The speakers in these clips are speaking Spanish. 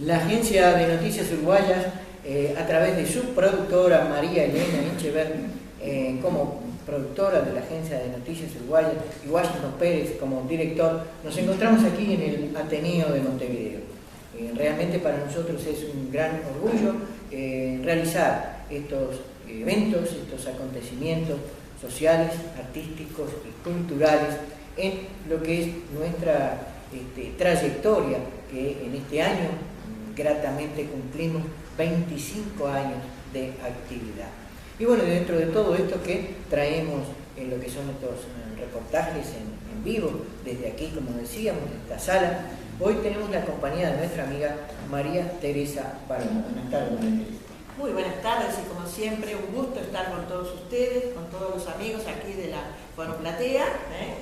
La agencia de noticias uruguayas, a través de su productora María Elena Echever, como productora de la agencia de noticias uruguayas, y Washington Pérez como director, nos encontramos aquí en el Ateneo de Montevideo. Realmente para nosotros es un gran orgullo realizar estos eventos, estos acontecimientos sociales, artísticos y culturales en lo que es nuestra trayectoria, que en este año gratamente cumplimos 25 años de actividad. Y bueno, dentro de todo esto que traemos en lo que son estos reportajes en vivo, desde aquí, como decíamos, en esta sala, hoy tenemos la compañía de nuestra amiga María Teresa Palomo. Buenas tardes, María Teresa. Muy buenas tardes y como siempre un gusto estar con todos ustedes, con todos los amigos aquí de la fonoplatea,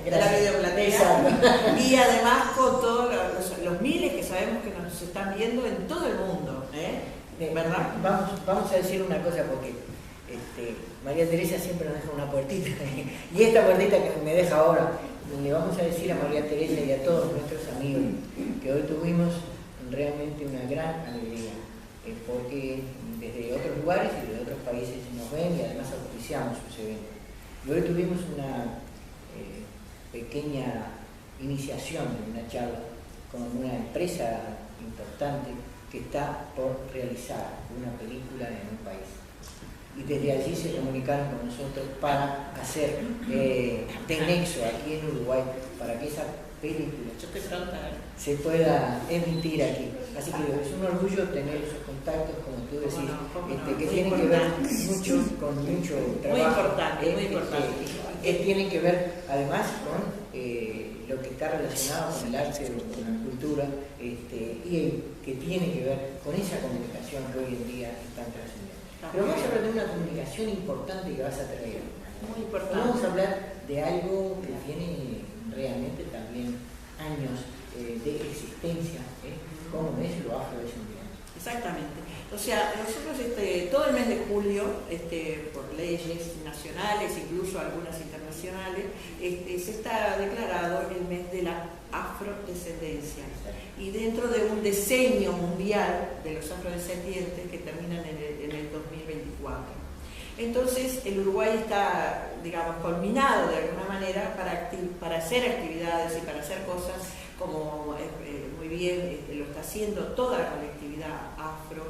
de la videoplatea, y además con todos los miles que sabemos que nos están viendo en todo el mundo, ¿verdad? Vamos a decir una cosa porque María Teresa siempre nos deja una puertita y esta puertita que me deja ahora, le vamos a decir a María Teresa y a todos nuestros amigos que hoy tuvimos realmente una gran alegría, porque desde otros lugares y de otros países nos ven y además auspiciamos sus eventos. Y hoy tuvimos una pequeña iniciación de una charla con una empresa importante que está por realizar una película en un país. Y desde allí se comunicaron con nosotros para hacer de nexo aquí en Uruguay, para que esa película se pueda emitir aquí. Así que es un orgullo tener esos contactos, como tú decís, que tienen que ver mucho con mucho trabajo. Muy importante, muy importante. Que tienen que ver además con lo que está relacionado con el arte, con la cultura, y que tiene que ver con esa comunicación que hoy en día están trascendiendo. Pero vamos a hablar de una comunicación importante que vas a traer. Muy importante. Vamos a hablar de algo que tiene realmente también años de existencia, como es lo afrodescendiente. Exactamente. O sea, nosotros todo el mes de julio, por leyes nacionales, incluso algunas internacionales, se está declarado el mes de la afrodescendencia. Y dentro de un diseño mundial de los afrodescendientes que terminan en el 2024. Entonces, el Uruguay está, digamos, culminado de alguna manera para hacer actividades y para hacer cosas como muy bien lo está haciendo toda la colectividad afro.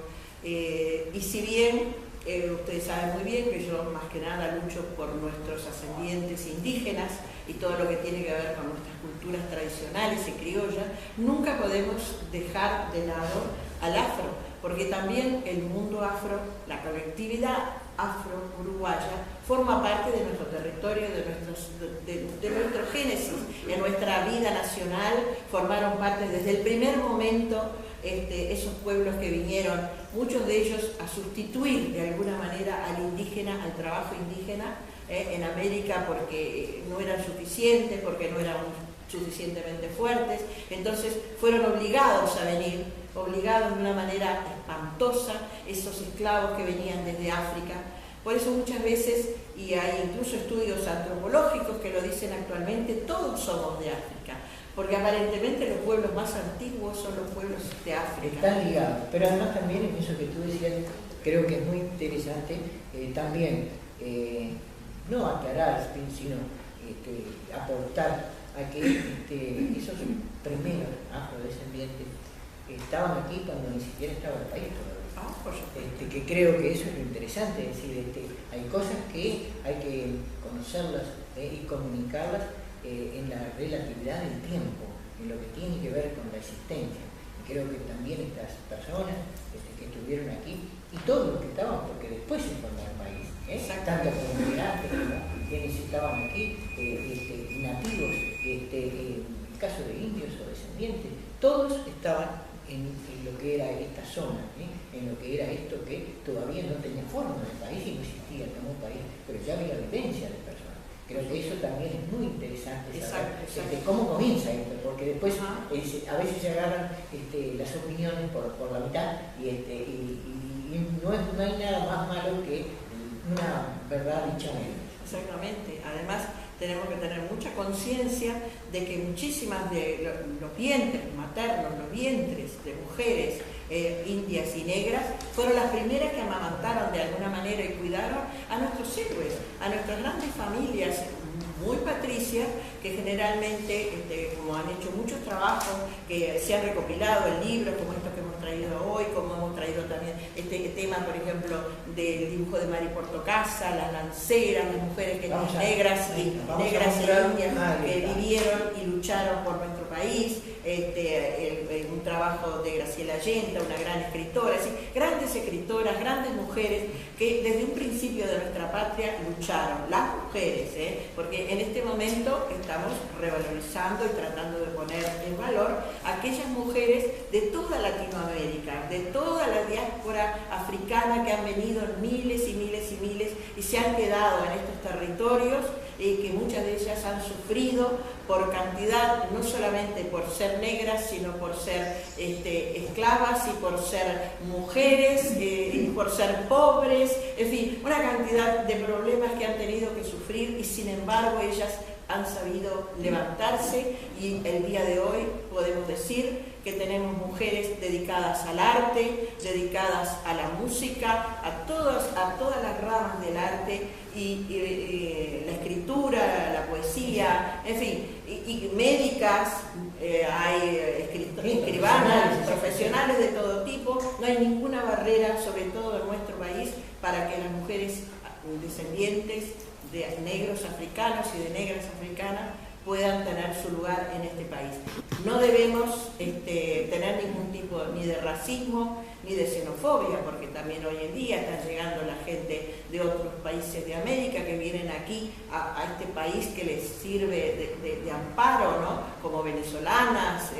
Y si bien ustedes saben muy bien que yo más que nada lucho por nuestros ascendientes indígenas y todo lo que tiene que ver con nuestras culturas tradicionales y criollas, nunca podemos dejar de lado al afro, porque también el mundo afro, la colectividad afro-uruguaya, forma parte de nuestro territorio, de nuestro génesis, de nuestra vida nacional. Formaron parte desde el primer momento esos pueblos que vinieron, muchos de ellos a sustituir de alguna manera al indígena, al trabajo indígena en América, porque no eran suficientes, porque no eran suficientemente fuertes. Entonces fueron obligados a venir, obligados de una manera espantosa, esos esclavos que venían desde África. Por eso muchas veces, y hay incluso estudios antropológicos que lo dicen actualmente, todos somos de África, porque aparentemente los pueblos más antiguos son los pueblos de África. Están ligados, pero además también en eso que tú decías, creo que es muy interesante, también no aclarar, sino aportar a que esos primeros afrodescendientes estaban aquí cuando ni siquiera estaba el país todavía. Que creo que eso es lo interesante, es decir, hay cosas que hay que conocerlas y comunicarlas en la relatividad del tiempo, en lo que tiene que ver con la existencia. Y creo que también estas personas que estuvieron aquí, y todos los que estaban, porque después se formó el país, tanto como migrantes como quienes estaban aquí, nativos, en el caso de indios o descendientes, todos estaban en lo que era esta zona, en lo que era esto que todavía no tenía forma del país y no existía como un país, pero ya había vivencia de personas. Creo que eso también es muy interesante saber cómo comienza esto, porque después a veces se agarran las opiniones por la mitad y no hay nada más malo que una verdad dicha menos. Exactamente. Además, tenemos que tener mucha conciencia de que muchísimas de los vientres maternos, los vientres de mujeres indias y negras, fueron las primeras que amamantaron de alguna manera y cuidaron a nuestros héroes, a nuestras grandes familias muy patricias, que generalmente, como han hecho muchos trabajos, que se han recopilado en libros como estos que hemos traído hoy, como hemos traído también este tema, por ejemplo, del dibujo de Mari Portocasa, las lanceras, las mujeres negras e indias que vivieron y lucharon por nuestro país, un trabajo de Graciela Allenta, una gran escritora, así, grandes escritoras, grandes mujeres que desde un principio de nuestra patria lucharon, las mujeres, porque en este momento estamos revalorizando y tratando de poner en valor a aquellas mujeres de toda Latinoamérica, de toda la diáspora africana que han venido en miles y miles y miles y se han quedado en estos territorios, que muchas de ellas han sufrido por cantidad, no solamente por ser negras, sino por ser esclavas y por ser mujeres y por ser pobres, en fin, una cantidad de problemas que han tenido que sufrir y sin embargo ellas han sabido levantarse y el día de hoy podemos decir que tenemos mujeres dedicadas al arte, dedicadas a la música, a todas las ramas del arte y la escritura, la poesía, en fin, y médicas, hay escribanas, profesionales de todo tipo, no hay ninguna barrera, sobre todo en nuestro país, para que las mujeres descendientes de negros africanos y de negras africanas puedan tener su lugar en este país. No debemos tener ningún tipo ni de racismo ni de xenofobia, porque también hoy en día están llegando la gente de otros países de América que vienen aquí a este país que les sirve de amparo, ¿no? Como venezolanas,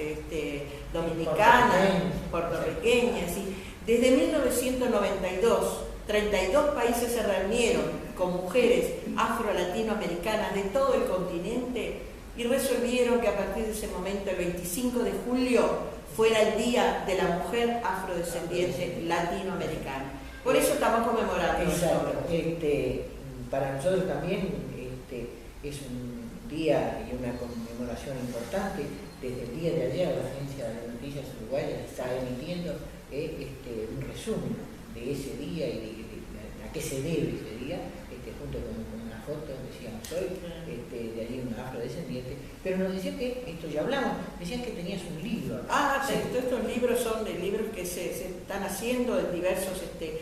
dominicanas, puertorriqueñas. ¿Sí? Desde 1992, 32 países se reunieron con mujeres afro-latinoamericanas de todo el continente y resolvieron que a partir de ese momento, el 25 de julio, fuera el Día de la Mujer Afrodescendiente Latinoamericana. Por eso estamos conmemorando. Exacto. Para nosotros también es un día y una conmemoración importante. Desde el día de ayer la Agencia de Noticias Uruguayas está emitiendo un resumen de ese día y a qué se debe ese día, junto con una foto, decíamos hoy, de allí una afrodescendiente, pero nos decían que, esto ya hablamos, decían que tenías un libro. Sí. Estos libros son de libros que se están haciendo en diversos,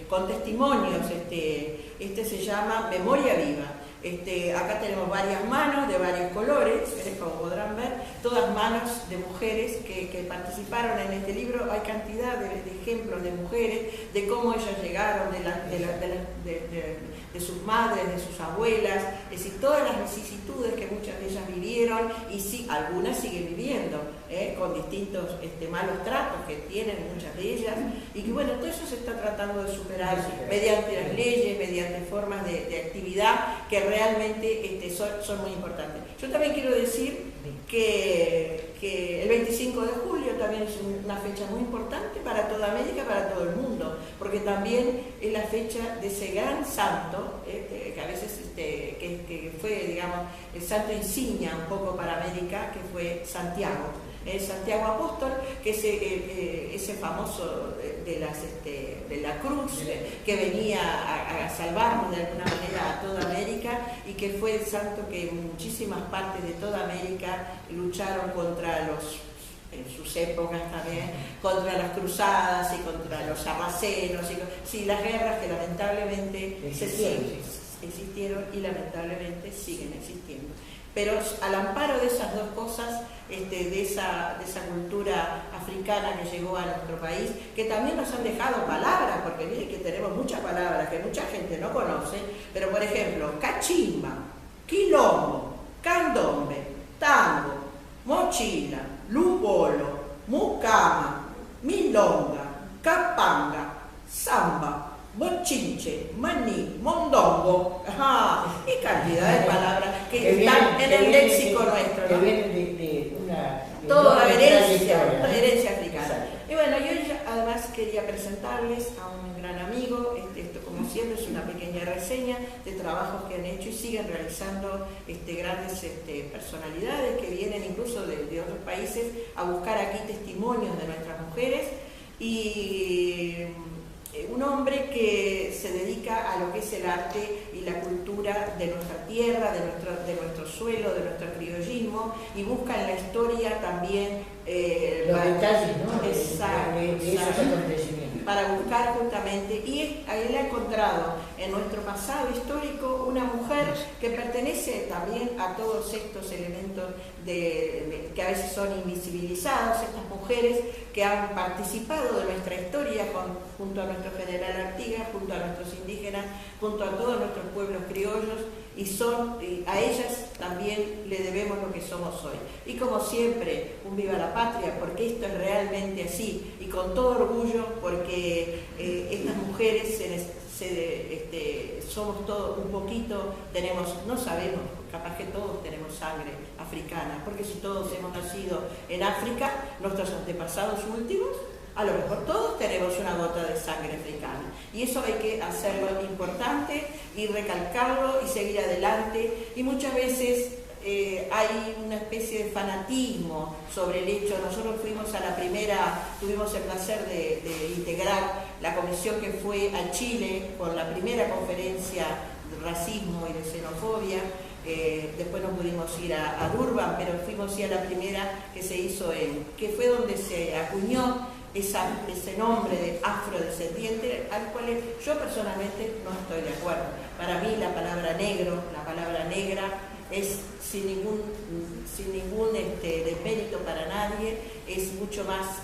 con testimonios, este se llama Memoria Viva. Acá tenemos varias manos de varios colores, como podrán ver, todas manos de mujeres que participaron en este libro. Hay cantidad de ejemplos de mujeres, de cómo ellas llegaron, de sus madres, de sus abuelas, es decir, todas las vicisitudes que muchas de ellas vivieron y sí, algunas siguen viviendo, con distintos malos tratos que tienen muchas de ellas, y que bueno, todo eso se está tratando de superar mediante las leyes, mediante formas de actividad que realmente son muy importantes. Yo también quiero decir que el 25 de julio también es una fecha muy importante para toda América, para todo el mundo, porque también es la fecha de ese gran santo, que a veces que fue, digamos, el santo insignia un poco para América, que fue Santiago. Santiago Apóstol, que es ese famoso de la cruz, que venía a salvarnos de alguna manera a toda América, y que fue el santo que en muchísimas partes de toda América lucharon contra en sus épocas también, contra las cruzadas y contra los sarracenos, las guerras que lamentablemente existieron y lamentablemente siguen existiendo. Pero al amparo de esas dos cosas, de esa cultura africana que llegó a nuestro país, que también nos han dejado palabras, porque miren que tenemos muchas palabras que mucha gente no conoce, pero por ejemplo, cachimba, quilombo, candombe, tango, mochila, lupolo, mucama, milonga, capanga, samba, bochinche, maní, mondongo, y cantidad de palabras que están en el léxico nuestro, que ¿no? vienen de una toda enorme herencia trayectoria, ¿no? africana. Exacto. Y bueno, yo además quería presentarles a un gran amigo. Esto, como siempre, es una pequeña reseña de trabajos que han hecho y siguen realizando grandes personalidades que vienen incluso de otros países a buscar aquí testimonios de nuestras mujeres. Y un hombre que se dedica a lo que es el arte y la cultura de nuestra tierra, de nuestro suelo, de nuestro criollismo, y busca en la historia también los detalles, ¿no? Exacto, de esos acontecimientos. Para buscar justamente, y él ha encontrado en nuestro pasado histórico una mujer que pertenece también a todos estos elementos que a veces son invisibilizados, estas mujeres que han participado de nuestra historia junto a nuestro general Artigas, junto a nuestros indígenas, junto a todos nuestros pueblos criollos, y a ellas también le debemos lo que somos hoy. Y como siempre, un viva la patria, porque esto es realmente así, y con todo orgullo, porque estas mujeres somos todos un poquito, no sabemos, capaz que todos tenemos sangre africana, porque si todos hemos nacido en África, nuestros antepasados últimos, a lo mejor todos tenemos una gota de sangre africana, y eso hay que hacerlo importante y recalcarlo y seguir adelante. Y muchas veces hay una especie de fanatismo sobre el hecho. Nosotros tuvimos el placer de integrar la comisión que fue a Chile con la primera conferencia de racismo y de xenofobia. Después no pudimos ir a Durban, pero fuimos a la primera que se hizo que fue donde se acuñó ese nombre de afrodescendiente, al cual yo personalmente no estoy de acuerdo. Para mí la palabra negro, la palabra negra, es sin ningún demérito para nadie, es mucho más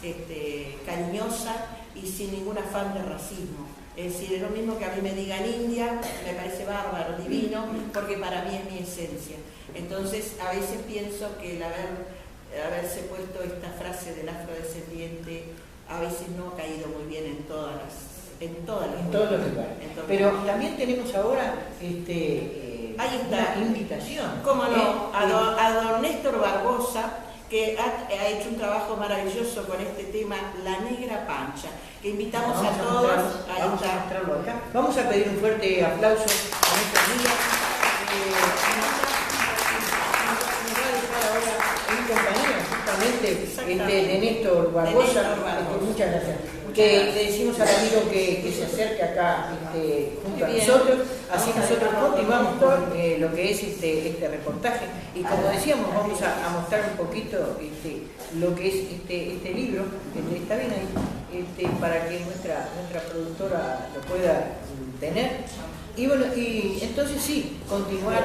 cariñosa y sin ningún afán de racismo. Es decir, es lo mismo que a mí me digan India, me parece bárbaro, divino, porque para mí es mi esencia. Entonces, a veces pienso que el haberse puesto esta frase del afrodescendiente a veces no ha caído muy bien en todos los lugares. Pero también tenemos ahora ahí está una invitación. ¿Cómo no? A don Néstor Barbosa, que ha hecho un trabajo maravilloso con este tema, La Negra Pancha, que invitamos a todos. Vamos a mostrarlo acá. Vamos a pedir un fuerte aplauso a nuestra amiga. En compañía justamente de Néstor Barbosa. Muchas gracias. Que le decimos al amigo que se acerque acá junto a nosotros, así nosotros continuamos con lo que es este reportaje. Y como decíamos, vamos a mostrar un poquito lo que es este libro, está bien ahí, para que nuestra productora lo pueda tener. Y bueno, y entonces sí, continuar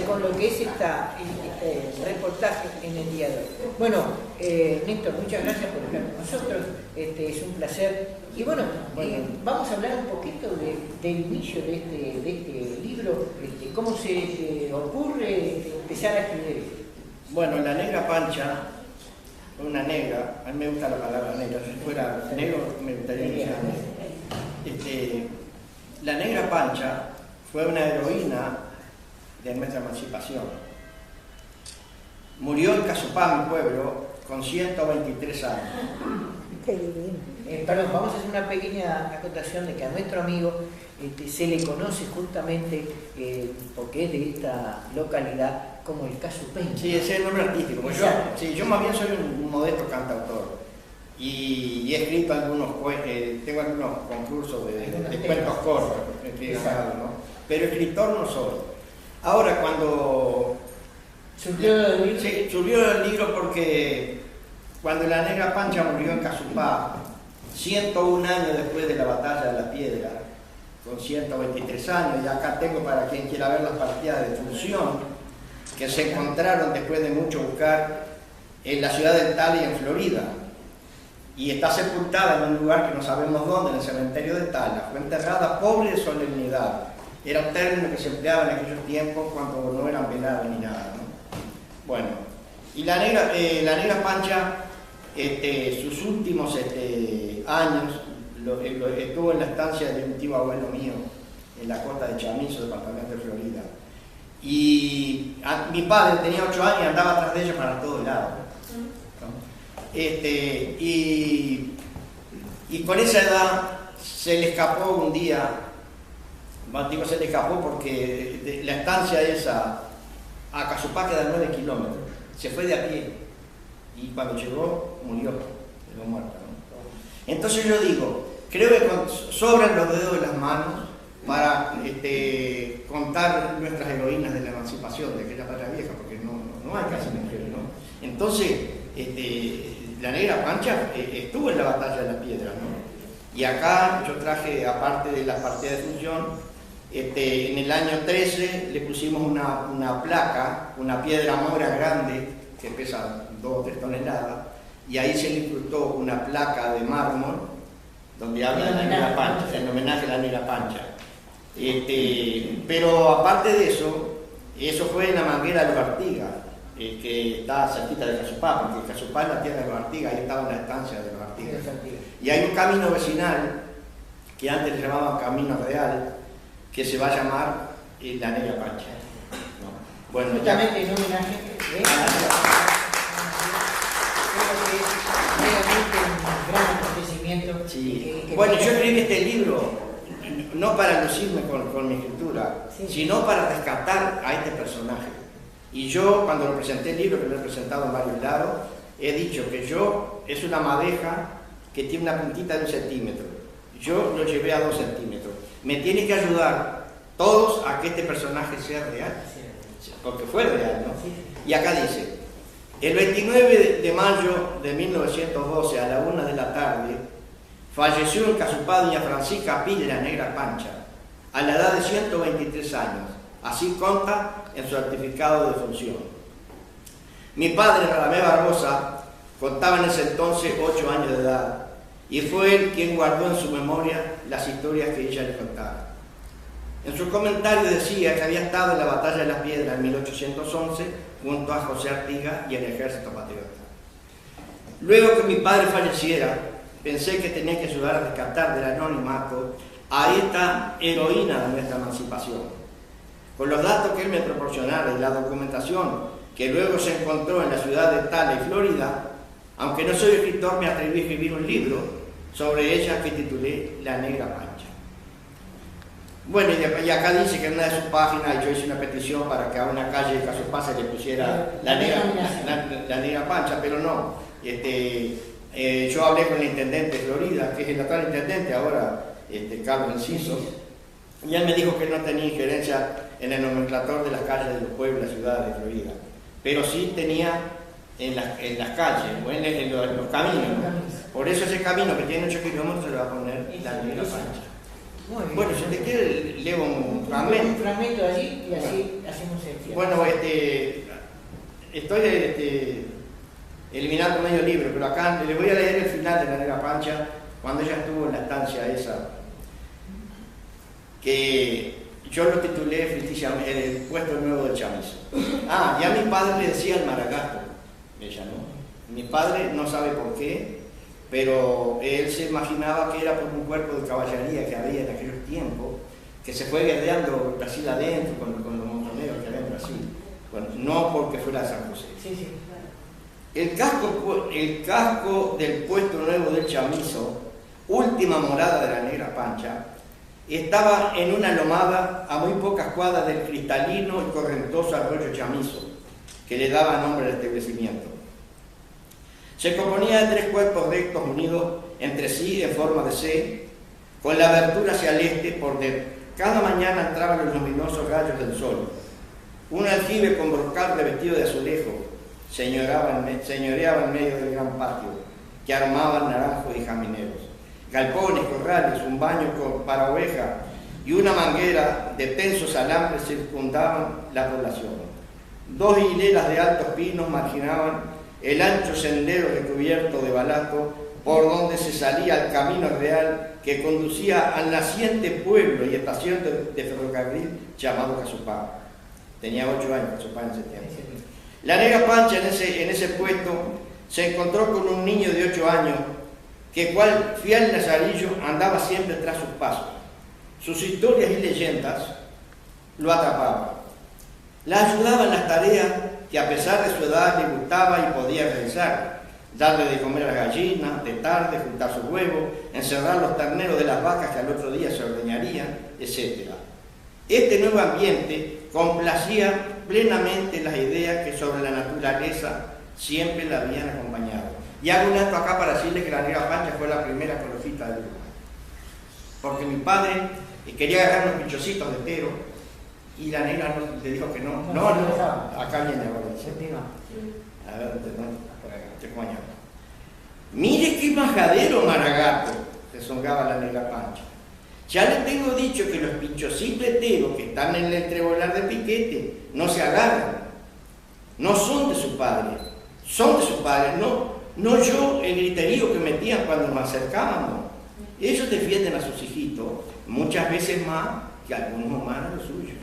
con lo que es este reportaje en el día de hoy. Bueno, Néstor, muchas gracias por estar con nosotros, es un placer. Y bueno, vamos a hablar un poquito del inicio de este libro, cómo se ocurre empezar a escribir. Bueno, La Negra Pancha, una negra, a mí me gusta la palabra negra, si fuera negro me gustaría que sea negro. La Negra Pancha fue una heroína de nuestra emancipación. Murió en Casupá, mi pueblo, con 123 años. Qué divino. Perdón, vamos a hacer una pequeña acotación de que a nuestro amigo se le conoce justamente porque es de esta localidad como el Casupeño. Sí, ese es el nombre artístico. Yo más bien soy un modesto cantautor. Y he escrito tengo algunos concursos de cuentos cortos, ¿no? Pero escritor no soy. Ahora, cuando surgió el libro. Sí, surgió el libro porque cuando La Negra Pancha murió en Casupá, 101 años después de la batalla de la Piedra, con 123 años, y acá tengo para quien quiera ver las partidas de función que se encontraron después de mucho buscar en la ciudad de Tala y en Florida. Y está sepultada en un lugar que no sabemos dónde, en el cementerio de Tala. Fue enterrada pobre de solemnidad. Era un término que se empleaba en aquellos tiempos cuando no eran velados ni nada, ¿no? Bueno, y la negra Pancha, sus últimos años estuvo en la estancia de un tío abuelo mío, en la costa de Chamizo, departamento de Florida. Y mi padre tenía 8 años y andaba atrás de ella para todos lados. Y Y con esa edad se le escapó un día, digo se le escapó porque la estancia esa a Casupá queda 9 kilómetros, se fue de a pie y cuando llegó murió, quedó muerta, ¿no? Entonces yo digo, creo que sobran los dedos de las manos para contar nuestras heroínas de la emancipación de aquella patria vieja, porque no hay casi mujeres, ¿no? Entonces, la Negra Pancha estuvo en la batalla de las piedras, ¿no? Y acá yo traje, aparte de las partidas de función, en el año 13 le pusimos una placa, una piedra mora grande que pesa 2 o 3 toneladas, y ahí se le incrustó una placa de mármol donde habla de la Negra Pancha, en homenaje a la Negra Pancha. Pero aparte de eso fue en la manguera de los Artigas, que está cerquita de Casupá, porque Casupá es la tierra de los Artigas, ahí estaba la estancia de los Artigas. Y hay un camino vecinal, que antes le llamaban Camino Real, que se va a llamar la Negra Pancha, ¿no? Bueno, justamente en homenaje realmente un gran acontecimiento. Sí. Bueno, yo escribí este libro no para lucirme con mi escritura, sí, sino para rescatar a este personaje. Y yo, cuando lo presenté el libro, que lo he presentado en varios lados, he dicho que es una madeja que tiene una puntita de 1 centímetro. Yo lo llevé a 2 centímetros. Me tiene que ayudar todos a que este personaje sea real, porque fue real, ¿no? Y acá dice, el 29 de mayo de 1912 a la 1 de la tarde, falleció en Casupá doña Francisca Pila Negra Pancha, a la edad de 123 años. Así consta en su certificado de función. Mi padre, Radamés Barbosa, contaba en ese entonces 8 años de edad, y fue él quien guardó en su memoria las historias que ella le contaba. En su comentario decía que había estado en la batalla de las Piedras en 1811 junto a José Artigas y el ejército patriota. Luego que mi padre falleciera, pensé que tenía que ayudar a rescatar del anonimato a esta heroína de nuestra emancipación. Con los datos que él me proporcionara y la documentación que luego se encontró en la ciudad de Tales, Florida, aunque no soy escritor, me atreví a escribir un libro sobre ella que titulé La Negra Pancha. Bueno, y acá dice que en una de sus páginas yo hice una petición para que a una calle de Casupá se le pusiera la Negra Pancha, pero no. Yo hablé con el intendente de Florida, que es el actual intendente ahora, Carlos Enciso, y él me dijo que no tenía injerencia en el nomenclator de las calles de los pueblos de la ciudad de Florida, pero sí tenía en las calles o en los caminos. Por eso ese camino que tiene 8 kilómetros se le va a poner la Negra Pancha. Bueno, si te quiere, leo un fragmento. Un fragmento allí y así hacemos el cierre. Bueno, estoy eliminando medio libro, pero acá le voy a leer el final de la Negra Pancha, cuando ella estuvo en la estancia esa, que yo lo titulé ficticiamente El puesto nuevo del chamizo. Y a mi padre le decía el Maragato, ella no. Mi padre no sabe por qué, pero él se imaginaba que era por un cuerpo de caballería que había en aquellos tiempos, que se fue guerreando Brasil adentro con los montoneros que había en Brasil. Bueno, no porque fuera San José. Sí. El casco del puesto nuevo del chamizo, última morada de la Negra Pancha, estaba en una lomada a muy pocas cuadras del cristalino y correntoso arroyo Chamizo, que le daba nombre al establecimiento. Se componía de 3 cuerpos rectos unidos entre sí en forma de C, con la abertura hacia el este por dentro. Cada mañana entraban los luminosos rayos del sol. Un aljibe con brocal revestido de azulejo señoreaba en medio del gran patio, que armaban naranjos y jamineros. Galpones, corrales, un baño para ovejas y una manguera de tensos alambres circundaban la población. 2 hileras de altos pinos marginaban el ancho sendero recubierto de balato por donde se salía al camino real que conducía al naciente pueblo y estación de ferrocarril llamado Casupá. Tenía 8 años Casupá en septiembre. La Negra Pancha en ese puesto se encontró con un niño de 8 años que, cual fiel lazarillo, andaba siempre tras sus pasos. Sus historias y leyendas lo atrapaban. La ayudaba en las tareas que, a pesar de su edad, le gustaba y podía realizar: darle de comer a las gallinas, de tarde, juntar sus huevos, encerrar los terneros de las vacas que al otro día se ordeñarían, etc. Este nuevo ambiente complacía plenamente las ideas que sobre la naturaleza siempre la habían acompañado. Y hago un acto acá para decirle que la negra Pancha fue la primera ecologista del Uruguay. Porque mi padre quería agarrar unos pichocitos de tero y la negra le dijo que no. No, acá viene ahora. A ver, te coño. Mire qué majadero Maragato, se zongaba la negra Pancha. Ya le tengo dicho que los pichocitos que están en el entrevolar de piquete no se agarran, no son de su padre, son de su padre, no yo el griterío que metían cuando nos acercábamos. Ellos defienden a sus hijitos muchas veces más que algunos más a los suyos.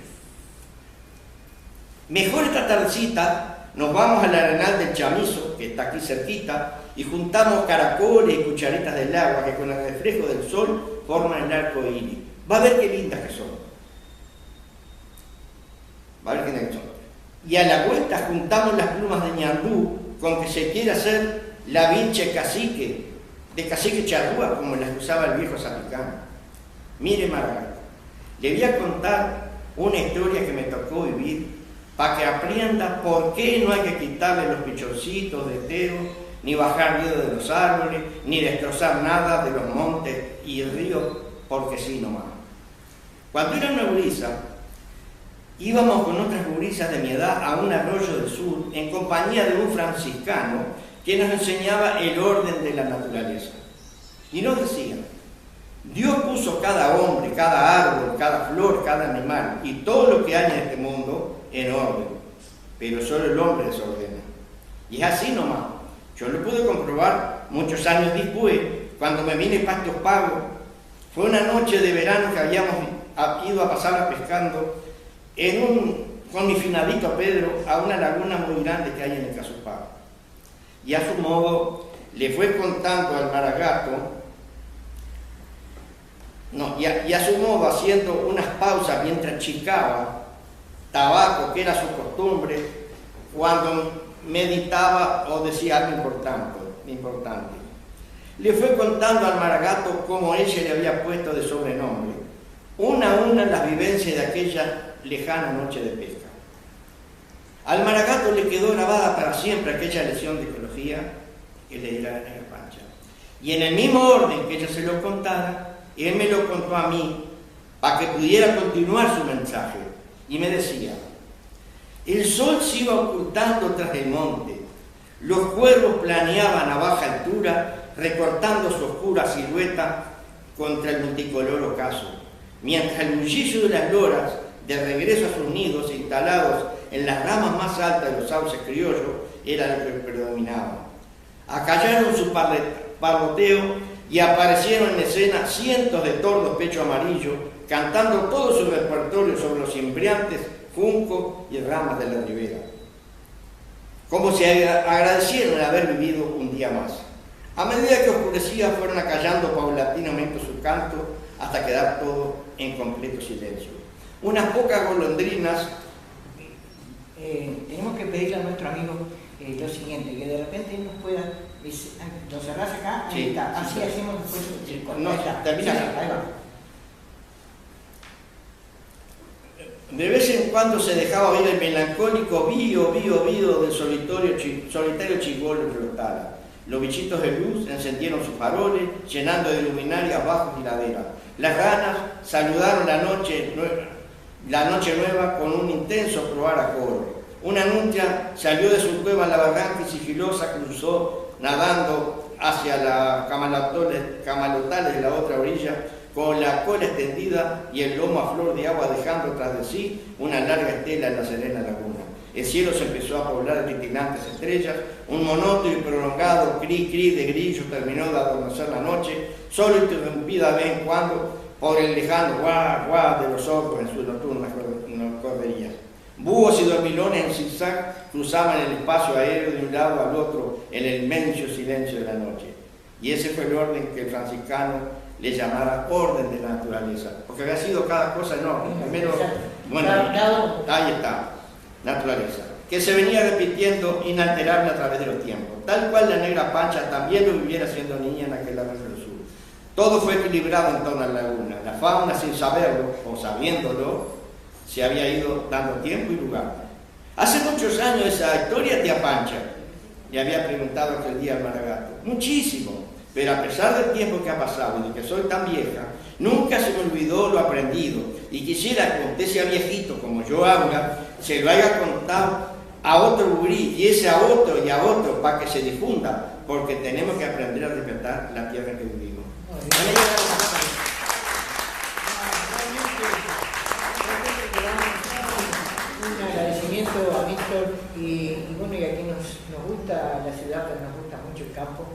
Mejor esta tardecita nos vamos al arenal del Chamizo, que está aquí cerquita, y juntamos caracoles y cucharitas del agua que con el reflejo del sol forman el arco iris. Va a ver qué lindas que son. Va a ver qué lindas que son. Y a la vuelta juntamos las plumas de ñandú con que se quiere hacer la vinche cacique, de cacique charrúa, como las que usaba el viejo zapicán. Mire Margarita, le voy a contar una historia que me tocó vivir para que aprenda por qué no hay que quitarle los pichoncitos de tero, ni bajar miedo de los árboles, ni destrozar nada de los montes y ríos, porque sí nomás. Cuando era una gurisa, íbamos con otras gurisas de mi edad a un arroyo del sur, en compañía de un franciscano que nos enseñaba el orden de la naturaleza. Y nos decía, Dios puso cada hombre, cada árbol, cada flor, cada animal y todo lo que hay en este mundo en orden, pero solo el hombre desordena. Y es así nomás. Yo lo pude comprobar muchos años después, cuando me vine a Pastos Pagos. Fue una noche de verano que habíamos ido a pasarla pescando con mi finadito Pedro a una laguna muy grande que hay en el Casupá. Y a su modo le fue contando al Maragato, y a su modo haciendo unas pausas mientras chicaba tabaco, que era su costumbre, cuando meditaba o decía algo importante. Le fue contando al Maragato cómo ella le había puesto de sobrenombre, una a una, las vivencias de aquella lejana noche de pesca. Al Maragato le quedó grabada para siempre aquella lección de ecología que le diera la negra Pancha. Y en el mismo orden que ella se lo contara, él me lo contó a mí para que pudiera continuar su mensaje. Y me decía, el sol se iba ocultando tras el monte, los cuervos planeaban a baja altura, recortando su oscura silueta contra el multicolor ocaso, mientras el bullicio de las loras, de regreso a sus nidos instalados en las ramas más altas de los sauces criollos, era lo que predominaba. Acallaron su parloteo y aparecieron en escena cientos de tordos pecho amarillo, cantando todo su repertorio sobre los cimbreantes, juncos y ramas de la ribera. Como se agradecieron de haber vivido un día más. A medida que oscurecía, fueron acallando paulatinamente su canto hasta quedar todo en completo silencio. Unas pocas golondrinas. Tenemos que pedirle a nuestro amigo lo siguiente, que de repente nos pueda. ¿Lo cerrás acá? Ahí Sí, está. Así sí, hacemos después. No, termina. Sí, ahí va. De vez en cuando se dejaba oír el melancólico vío del solitario chigolo que flotara. Los bichitos de luz encendieron sus faroles, llenando de luminarias bajos y laderas. Las ranas saludaron la noche nueva con un intenso probar a coro. Una nutria salió de su cueva en la barranca y sigilosa cruzó nadando hacia las camalotales de la otra orilla, con la cola extendida y el lomo a flor de agua, dejando tras de sí una larga estela en la serena laguna. El cielo se empezó a poblar de titinantes estrellas, un monótono y prolongado cri-cri de grillos terminó de adormecer la noche, solo interrumpida de vez en cuando por el lejano guá de los orcos en sus nocturnas corderías. Búhos y dormilones en zigzag cruzaban el espacio aéreo de un lado al otro en el inmenso silencio de la noche. Y ese fue el orden que el franciscano le llamara orden de la naturaleza, porque había sido cada cosa enorme. Primero, bueno, ahí está, naturaleza. que se venía repitiendo inalterable a través de los tiempos, tal cual la negra Pancha también lo viviera siendo niña en aquel arroyo del sur. Todo fue equilibrado en torno a la laguna. La fauna, sin saberlo o sabiéndolo, se había ido dando tiempo y lugar. Hace muchos años esa historia tía Pancha le había preguntado aquel día al Maragato, muchísimo, pero a pesar del tiempo que ha pasado y de que soy tan vieja, nunca se me olvidó lo aprendido y quisiera que usted sea viejito como yo ahora, se lo haya contado a otro gurí y ese a otro y a otro para que se difunda, porque tenemos que aprender a respetar la tierra en que vivimos. Un agradecimiento a Víctor y bueno, y aquí nos gusta la ciudad, pero nos gusta mucho el campo.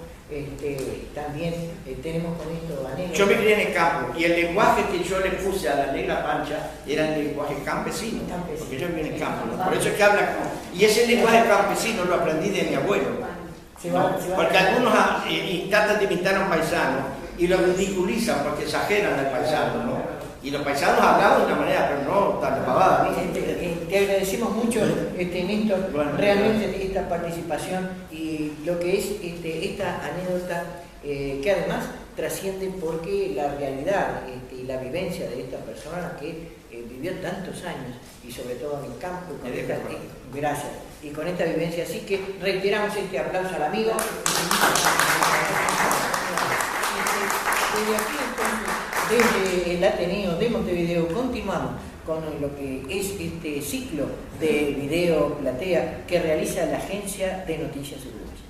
También tenemos con esto anécdotas. Yo me crié en el campo y el lenguaje que yo le puse a la negra Pancha era el lenguaje campesino, porque yo viví en el campo, ¿no? Por eso es que habla y ese lenguaje campesino lo aprendí de mi abuelo, ¿no? Porque algunos tratan de imitar a un paisano y lo ridiculizan porque exageran al paisano, ¿no? Y los paisanos hablaban de una manera, pero no tan pavada, ¿no? Te agradecemos mucho, Néstor, bueno, realmente esta participación y lo que es esta anécdota que además trasciende porque la realidad y la vivencia de esta persona que vivió tantos años y sobre todo en el campo, con gracias, y con esta vivencia, así que reiteramos este aplauso al amigo. Desde aquí entonces, desde el Ateneo de Montevideo, continuamos con lo que es este ciclo de video platea que realiza la Agencia de Noticias Uruguayas.